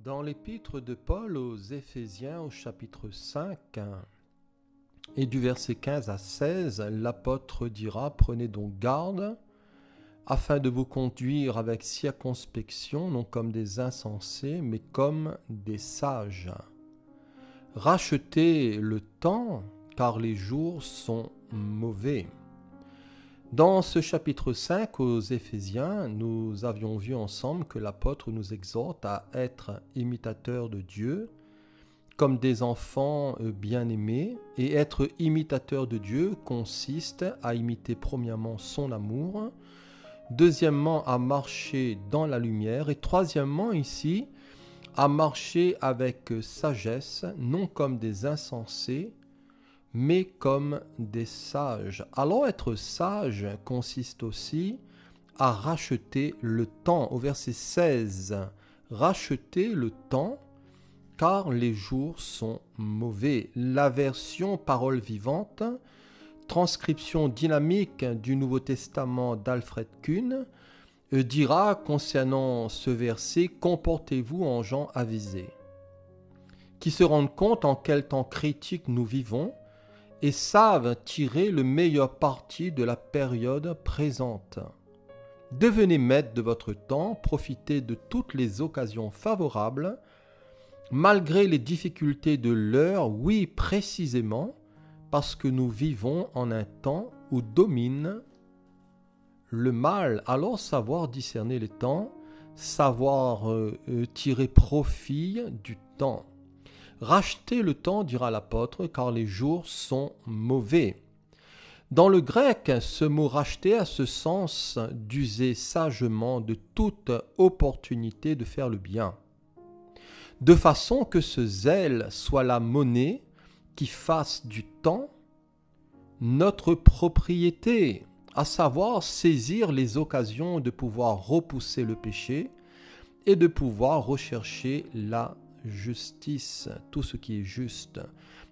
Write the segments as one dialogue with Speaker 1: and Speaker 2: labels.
Speaker 1: Dans l'épître de Paul aux Éphésiens au chapitre 5 et du verset 15 à 16, l'apôtre dira « Prenez donc garde afin de vous conduire avec circonspection, non comme des insensés, mais comme des sages. Rachetez le temps, car les jours sont mauvais. » Dans ce chapitre 5 aux Éphésiens, nous avions vu ensemble que l'apôtre nous exhorte à être imitateurs de Dieu, comme des enfants bien-aimés, et être imitateur de Dieu consiste à imiter premièrement son amour, deuxièmement à marcher dans la lumière, et troisièmement ici, à marcher avec sagesse, non comme des insensés, mais comme des sages. Alors être sage consiste aussi à racheter le temps. Au verset 16, racheter le temps, car les jours sont mauvais. La version parole vivante, transcription dynamique du Nouveau Testament d'Alfred Kuhn, dira concernant ce verset, comportez-vous en gens avisés, qui se rendent compte en quel temps critique nous vivons, et savent tirer le meilleur parti de la période présente. Devenez maître de votre temps, profitez de toutes les occasions favorables, malgré les difficultés de l'heure, oui précisément, parce que nous vivons en un temps où domine le mal. Alors savoir discerner les temps, savoir tirer profit du temps. Rachetez le temps, dira l'apôtre, car les jours sont mauvais. Dans le grec, ce mot racheter a ce sens d'user sagement de toute opportunité de faire le bien, de façon que ce zèle soit la monnaie qui fasse du temps notre propriété, à savoir saisir les occasions de pouvoir repousser le péché et de pouvoir rechercher la justice, tout ce qui est juste.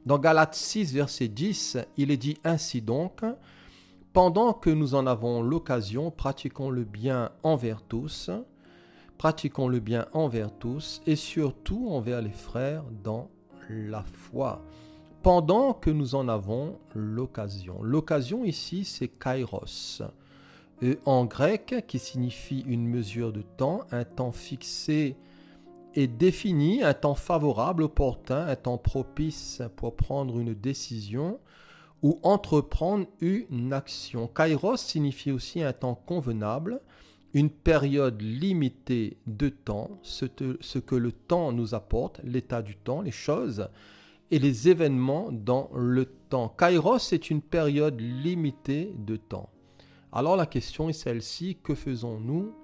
Speaker 1: Dans Galates 6, verset 10, il est dit ainsi donc, « Pendant que nous en avons l'occasion, pratiquons le bien envers tous, et surtout envers les frères dans la foi. » Pendant que nous en avons l'occasion. L'occasion ici, c'est kairos. En grec, qui signifie une mesure de temps, un temps fixé et défini, un temps favorable, opportun, un temps propice pour prendre une décision ou entreprendre une action. Kairos signifie aussi un temps convenable, une période limitée de temps, ce que le temps nous apporte, l'état du temps, les choses et les événements dans le temps. Kairos est une période limitée de temps. Alors la question est celle-ci, que faisons-nous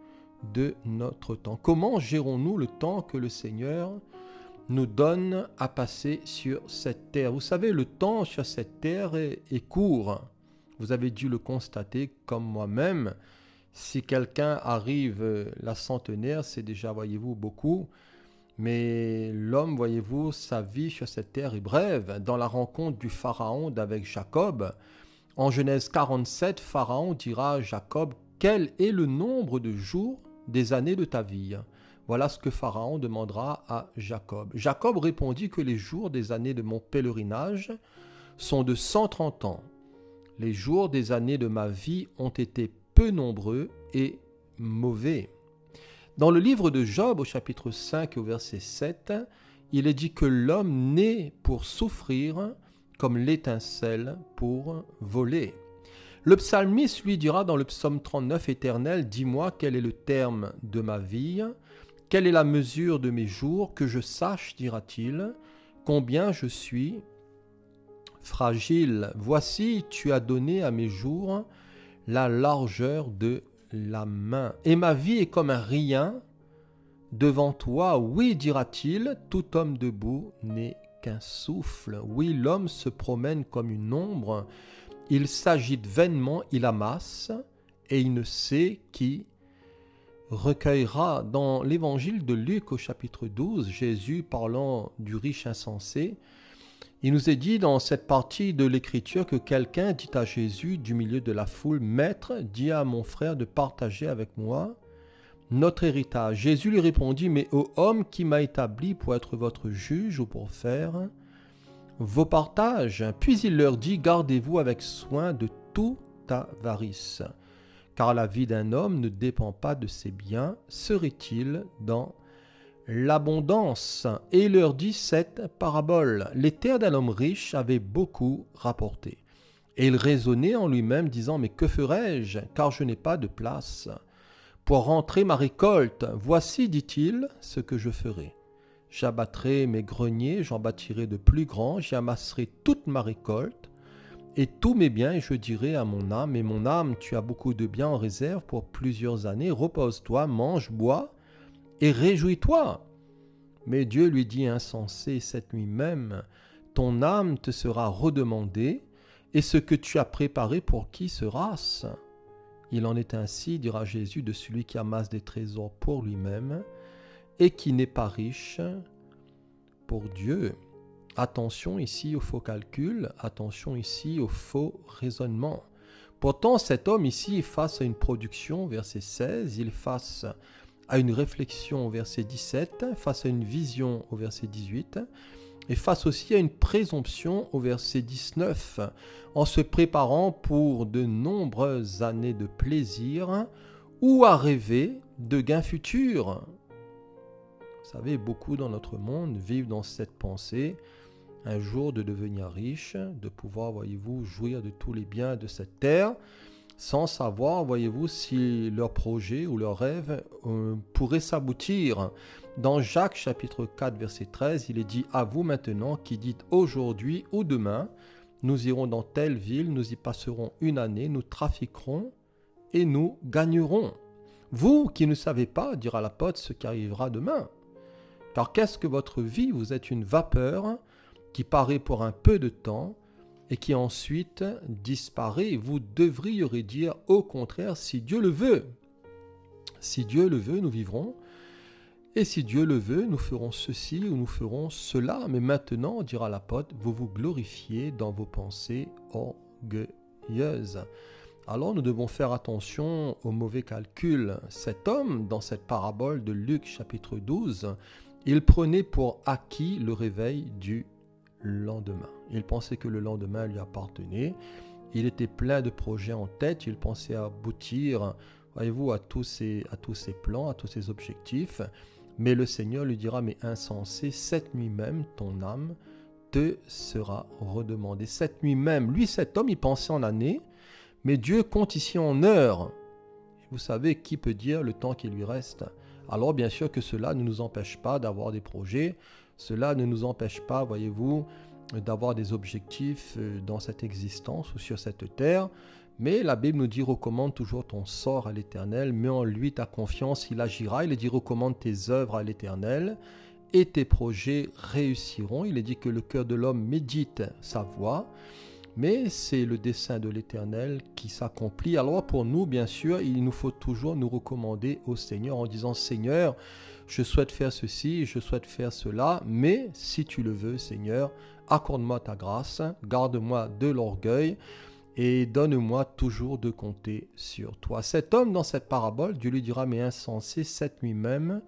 Speaker 1: de notre temps? Comment gérons-nous le temps que le Seigneur nous donne à passer sur cette terre? Vous savez, le temps sur cette terre est court. Vous avez dû le constater comme moi-même. Si quelqu'un arrive la centenaire, c'est déjà, voyez-vous, beaucoup. Mais l'homme, voyez-vous, sa vie sur cette terre est brève. Dans la rencontre du Pharaon avec Jacob, en Genèse 47, Pharaon dira à Jacob, « Quel est le nombre de jours des années de ta vie ?» Voilà ce que Pharaon demandera à Jacob. Jacob répondit que les jours des années de mon pèlerinage sont de 130 ans. Les jours des années de ma vie ont été peu nombreux et mauvais. Dans le livre de Job, au chapitre 5 au verset 7, il est dit que l'homme naît pour souffrir comme l'étincelle pour voler. Le psalmiste lui dira dans le psaume 39, « Éternel, dis-moi quel est le terme de ma vie, quelle est la mesure de mes jours, que je sache, dira-t-il, combien je suis fragile. Voici, tu as donné à mes jours la largeur de la main, et ma vie est comme un rien devant toi. Oui, dira-t-il, tout homme debout n'est qu'un souffle. Oui, l'homme se promène comme une ombre, il s'agite vainement, il amasse, et il ne sait qui recueillera. Dans l'évangile de Luc au chapitre 12, Jésus parlant du riche insensé, il nous est dit dans cette partie de l'écriture que quelqu'un dit à Jésus du milieu de la foule, « Maître, dis à mon frère de partager avec moi notre héritage. Jésus lui répondit, mais ô homme, qui m'a établi pour être votre juge ou pour faire vos partages? Puis il leur dit, gardez-vous avec soin de toute avarice, car la vie d'un homme ne dépend pas de ses biens. Serait-il dans l'abondance? Et il leur dit cette parabole. Les terres d'un homme riche avaient beaucoup rapporté. Et il raisonnait en lui-même, disant, mais que ferai-je, car je n'ai pas de place pour rentrer ma récolte? Voici, dit-il, ce que je ferai. J'abattrai mes greniers, j'en bâtirai de plus grands, j'y amasserai toute ma récolte et tous mes biens, et je dirai à mon âme, et mon âme, tu as beaucoup de biens en réserve pour plusieurs années, repose-toi, mange, bois, et réjouis-toi. Mais Dieu lui dit, insensé, cette nuit même, ton âme te sera redemandée, et ce que tu as préparé pour qui sera-ce? Il en est ainsi, dira Jésus, de celui qui amasse des trésors pour lui-même, et qui n'est pas riche pour Dieu. Attention ici au faux calcul, attention ici au faux raisonnement. Pourtant, cet homme ici est face à une production, verset 16, il est face à une réflexion au verset 17, face à une vision au verset 18, et face aussi à une présomption au verset 19, en se préparant pour de nombreuses années de plaisir ou à rêver de gains futurs. Vous savez, beaucoup dans notre monde vivent dans cette pensée, un jour de devenir riche, de pouvoir, voyez-vous, jouir de tous les biens de cette terre, sans savoir, voyez-vous, si leur projet ou leur rêve pourrait s'aboutir. Dans Jacques chapitre 4, verset 13, il est dit « À vous maintenant qui dites aujourd'hui ou demain, nous irons dans telle ville, nous y passerons une année, nous trafiquerons et nous gagnerons. Vous qui ne savez pas, dira l'apôtre, ce qui arrivera demain. Car qu'est-ce que votre vie? Vous êtes une vapeur qui paraît pour un peu de temps et qui ensuite disparaît. Vous devriez dire au contraire, si Dieu le veut. Si Dieu le veut, nous vivrons. Et si Dieu le veut, nous ferons ceci ou nous ferons cela. Mais maintenant, dira l'apôtre, vous vous glorifiez dans vos pensées orgueilleuses. Alors nous devons faire attention aux mauvais calculs. Cet homme, dans cette parabole de Luc chapitre 12, il prenait pour acquis le réveil du lendemain. Il pensait que le lendemain lui appartenait. Il était plein de projets en tête. Il pensait aboutir, voyez-vous, à tous ses plans, à tous ses objectifs. Mais le Seigneur lui dira, mais insensé, cette nuit même, ton âme te sera redemandée. Cette nuit même, lui, cet homme, il pensait en années, mais Dieu compte ici en heures. Et vous savez, qui peut dire le temps qui lui reste? Alors bien sûr que cela ne nous empêche pas d'avoir des projets, cela ne nous empêche pas, voyez-vous, d'avoir des objectifs dans cette existence ou sur cette terre, mais la Bible nous dit recommande toujours ton sort à l'Éternel, mets en lui ta confiance, il agira. Il est dit recommande tes œuvres à l'Éternel et tes projets réussiront. Il est dit que le cœur de l'homme médite sa voie, mais c'est le dessein de l'Éternel qui s'accomplit. Alors pour nous, bien sûr, il nous faut toujours nous recommander au Seigneur en disant « Seigneur, je souhaite faire ceci, je souhaite faire cela, mais si tu le veux, Seigneur, accorde-moi ta grâce, garde-moi de l'orgueil et donne-moi toujours de compter sur toi. » Cet homme, dans cette parabole, Dieu lui dira « Mais insensé, cette nuit même,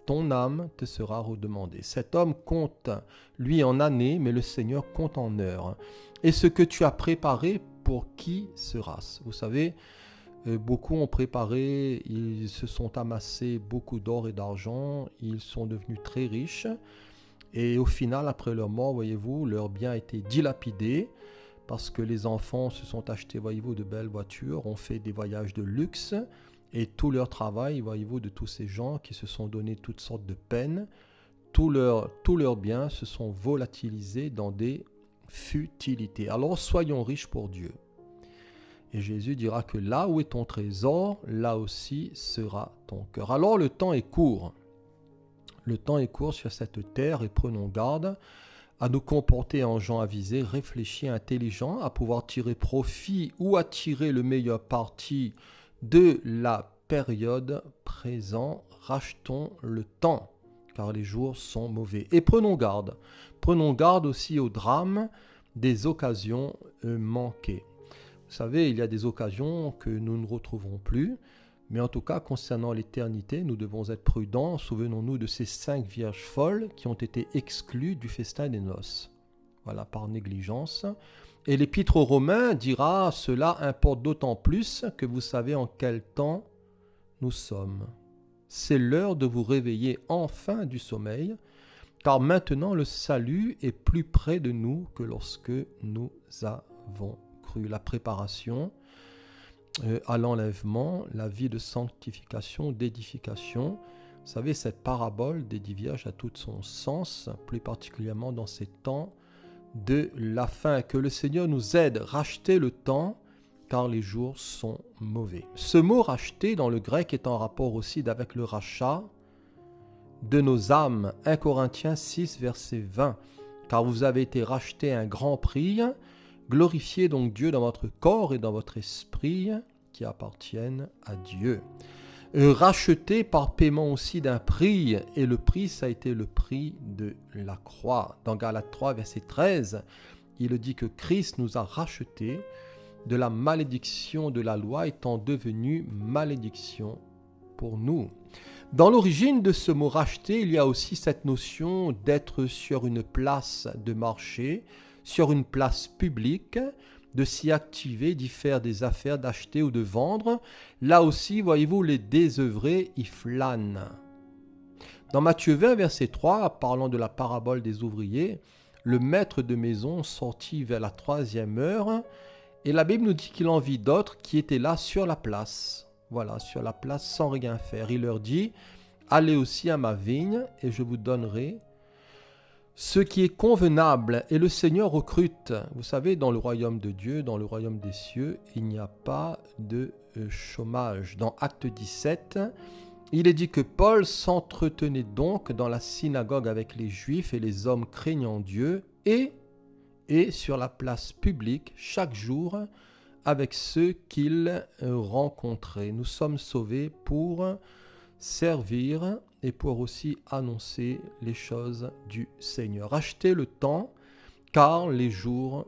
Speaker 1: ton âme te sera redemandée. » Cet homme compte, lui, en années, mais le Seigneur compte en heures. Et ce que tu as préparé, pour qui sera-ce? Vous savez, beaucoup ont préparé, ils se sont amassés beaucoup d'or et d'argent, ils sont devenus très riches. Et au final, après leur mort, voyez-vous, leurs biens a été dilapidés parce que les enfants se sont achetés, voyez-vous, de belles voitures, ont fait des voyages de luxe. Et tout leur travail, voyez-vous, de tous ces gens qui se sont donné toutes sortes de peines, tous leurs biens se sont volatilisés dans des futilités. Alors soyons riches pour Dieu. Et Jésus dira que là où est ton trésor, là aussi sera ton cœur. Alors le temps est court. Le temps est court sur cette terre et prenons garde à nous comporter en gens avisés, réfléchis, intelligents, à pouvoir tirer profit ou attirer le meilleur parti de la période présente. Rachetons le temps, car les jours sont mauvais. Et prenons garde aussi au drame des occasions manquées. Vous savez, il y a des occasions que nous ne retrouverons plus, Mais en tout cas, concernant l'éternité, nous devons être prudents. Souvenons-nous de ces 5 vierges folles qui ont été exclues du festin des noces. Voilà, par négligence. Et l'Épître aux Romains dira « Cela importe d'autant plus que vous savez en quel temps nous sommes. C'est l'heure de vous réveiller enfin du sommeil, car maintenant le salut est plus près de nous que lorsque nous avons cru. » La préparation à l'enlèvement, la vie de sanctification, d'édification. Vous savez, cette parabole des 10 vierges a tout son sens, plus particulièrement dans ces temps de la fin. Que le Seigneur nous aide, racheter le temps, car les jours sont mauvais. Ce mot racheter dans le grec est en rapport aussi avec le rachat de nos âmes. 1 Corinthiens 6, verset 20. Car vous avez été rachetés à un grand prix. Glorifiez donc Dieu dans votre corps et dans votre esprit qui appartiennent à Dieu. Racheté par paiement aussi d'un prix, et le prix, ça a été le prix de la croix. Dans Galates 3, verset 13, il dit que Christ nous a rachetés de la malédiction de la loi étant devenu malédiction pour nous. Dans l'origine de ce mot racheter, il y a aussi cette notion d'être sur une place de marché, sur une place publique, de s'y activer, d'y faire des affaires, d'acheter ou de vendre. Là aussi, voyez-vous, les désœuvrés y flânent. Dans Matthieu 20, verset 3, parlant de la parabole des ouvriers, le maître de maison sortit vers la 3e heure, et la Bible nous dit qu'il en vit d'autres qui étaient là sur la place. Voilà, sur la place sans rien faire. Il leur dit, allez aussi à ma vigne et je vous donnerai ce qui est convenable. Et le Seigneur recrute. Vous savez, dans le royaume de Dieu, dans le royaume des cieux, il n'y a pas de chômage. Dans Acte 17, il est dit que Paul s'entretenait donc dans la synagogue avec les Juifs et les hommes craignant Dieu et sur la place publique chaque jour avec ceux qu'il rencontrait. Nous sommes sauvés pour servir et pour aussi annoncer les choses du Seigneur. Achetez le temps, car les jours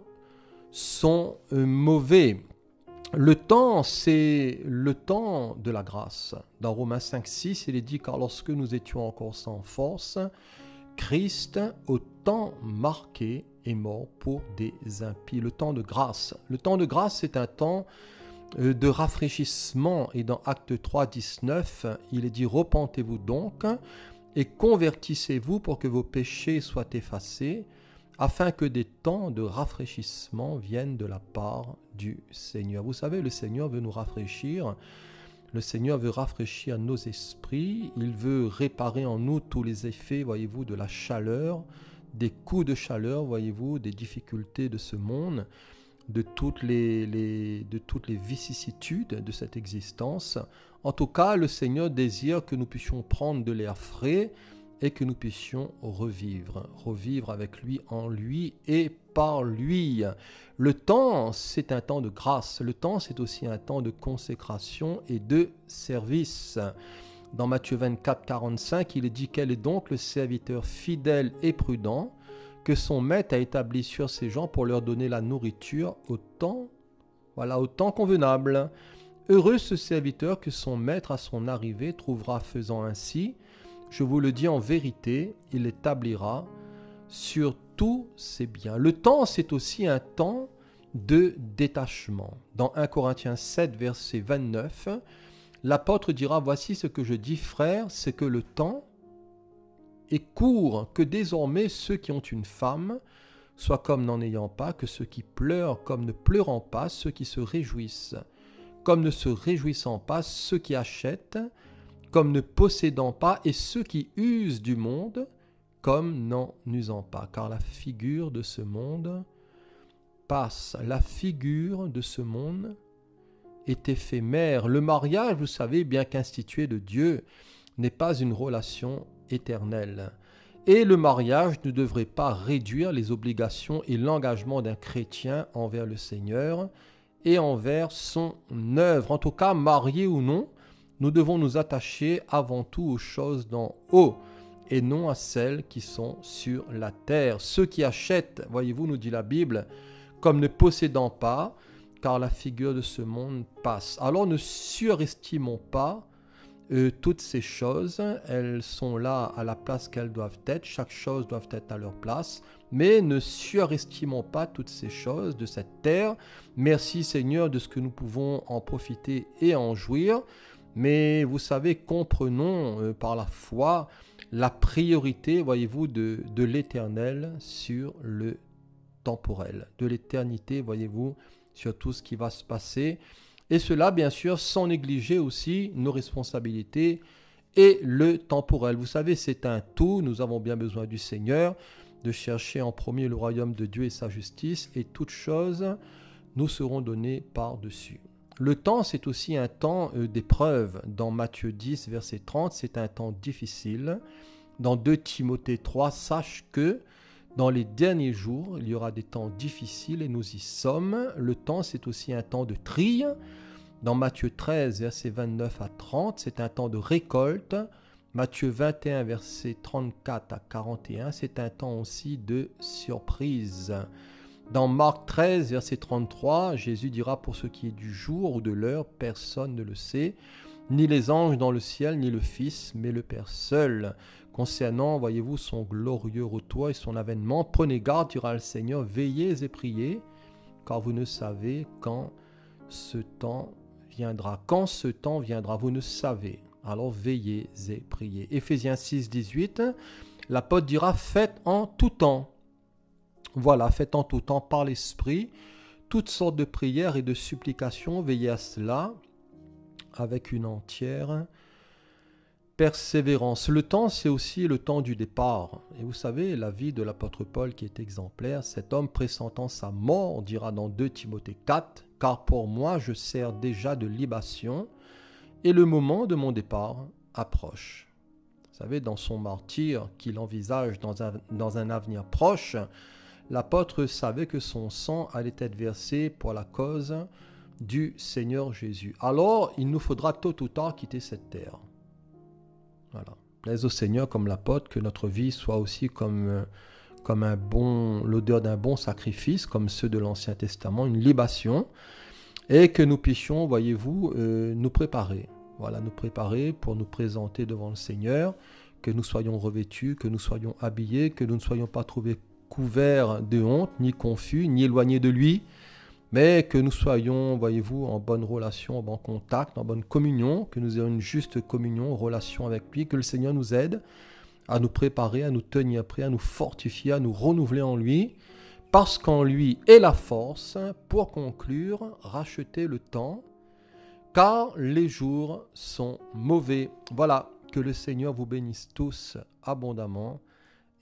Speaker 1: sont mauvais. Le temps, c'est le temps de la grâce. Dans Romains 5, 6, il est dit « Car lorsque nous étions encore sans force, Christ, au temps marqué, est mort pour des impies. » Le temps de grâce. Le temps de grâce, c'est un temps de rafraîchissement. Et dans Acte 3, 19, il est dit « Repentez-vous donc et convertissez-vous pour que vos péchés soient effacés, afin que des temps de rafraîchissement viennent de la part du Seigneur. » Vous savez, le Seigneur veut nous rafraîchir. Le Seigneur veut rafraîchir nos esprits. Il veut réparer en nous tous les effets, voyez-vous, de la chaleur, des coups de chaleur, voyez-vous, des difficultés de ce monde, de toutes les vicissitudes de cette existence. En tout cas, le Seigneur désire que nous puissions prendre de l'air frais et que nous puissions revivre avec lui, en lui et par lui. Le temps, c'est un temps de grâce. Le temps, c'est aussi un temps de consécration et de service. Dans Matthieu 24, 45, il est dit « Quel est donc le serviteur fidèle et prudent que son maître a établi sur ses gens pour leur donner la nourriture au temps convenable. Heureux ce serviteur que son maître à son arrivée trouvera faisant ainsi. Je vous le dis en vérité, il établira sur tous ses biens. » Le temps, c'est aussi un temps de détachement. Dans 1 Corinthiens 7, verset 29, l'apôtre dira « Voici ce que je dis, frères, c'est que le temps est court, que désormais ceux qui ont une femme soient comme n'en ayant pas, que ceux qui pleurent comme ne pleurant pas, ceux qui se réjouissent comme ne se réjouissant pas, ceux qui achètent comme ne possédant pas, et ceux qui usent du monde comme n'en usant pas. Car la figure de ce monde passe. La figure de ce monde est éphémère. Le mariage, vous savez, bien qu'institué de Dieu, n'est pas une relation éternelle. Et le mariage ne devrait pas réduire les obligations et l'engagement d'un chrétien envers le Seigneur et envers son œuvre. En tout cas, marié ou non, nous devons nous attacher avant tout aux choses d'en haut et non à celles qui sont sur la terre. Ceux qui achètent, voyez-vous, nous dit la Bible, comme ne possédant pas, car la figure de ce monde passe. Alors ne surestimons pas toutes ces choses, elles sont là à la place qu'elles doivent être, chaque chose doit être à leur place, mais ne surestimons pas toutes ces choses de cette terre. Merci Seigneur de ce que nous pouvons en profiter et en jouir, mais vous savez, comprenons par la foi la priorité, voyez-vous, de l'éternel sur le temporel, de l'éternité, voyez-vous, sur tout ce qui va se passer. Et cela, bien sûr, sans négliger aussi nos responsabilités et le temporel. Vous savez, c'est un tout. Nous avons bien besoin du Seigneur, de chercher en premier le royaume de Dieu et sa justice, et toutes choses nous seront données par-dessus. Le temps, c'est aussi un temps d'épreuve. Dans Matthieu 10, verset 30, c'est un temps difficile. Dans 2 Timothée 3, sache que dans les derniers jours, il y aura des temps difficiles et nous y sommes. Le temps, c'est aussi un temps de tri. Dans Matthieu 13, versets 29 à 30, c'est un temps de récolte. Matthieu 21, versets 34 à 41, c'est un temps aussi de surprise. Dans Marc 13, verset 33, Jésus dira: pour ce qui est du jour ou de l'heure, personne ne le sait, ni les anges dans le ciel, ni le Fils, mais le Père seul. Concernant, voyez-vous, son glorieux retour et son avènement, prenez garde, dira le Seigneur, veillez et priez, car vous ne savez quand ce temps viendra. Quand ce temps viendra, vous ne savez. Alors veillez et priez. Éphésiens 6, 18, l'apôtre dira: faites en tout temps. Voilà, faites en tout temps par l'Esprit toutes sortes de prières et de supplications. Veillez à cela avec une entière persévérance. Le temps, c'est aussi le temps du départ. Et vous savez, la vie de l'apôtre Paul qui est exemplaire, cet homme pressentant sa mort, dira dans 2 Timothée 4, « Car pour moi, je sers déjà de libation, et le moment de mon départ approche. » Vous savez, dans son martyre qu'il envisage dans un avenir proche, l'apôtre savait que son sang allait être versé pour la cause du Seigneur Jésus. Alors, il nous faudra tôt ou tard quitter cette terre. Voilà. Plaise au Seigneur, comme l'apôtre, que notre vie soit aussi comme l'odeur d'un bon sacrifice, comme ceux de l'Ancien Testament, une libation, et que nous puissions, voyez-vous, nous préparer. Voilà, nous préparer pour nous présenter devant le Seigneur, que nous soyons revêtus, que nous soyons habillés, que nous ne soyons pas trouvés couverts de honte, ni confus, ni éloignés de lui, mais que nous soyons, voyez-vous, en bonne relation, en bon contact, en bonne communion, que nous ayons une juste communion, relation avec lui, que le Seigneur nous aide à nous préparer, à nous tenir prêts, à nous fortifier, à nous renouveler en lui, parce qu'en lui est la force pour conclure, racheter le temps, car les jours sont mauvais. Voilà, que le Seigneur vous bénisse tous abondamment,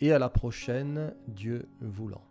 Speaker 1: et à la prochaine, Dieu voulant.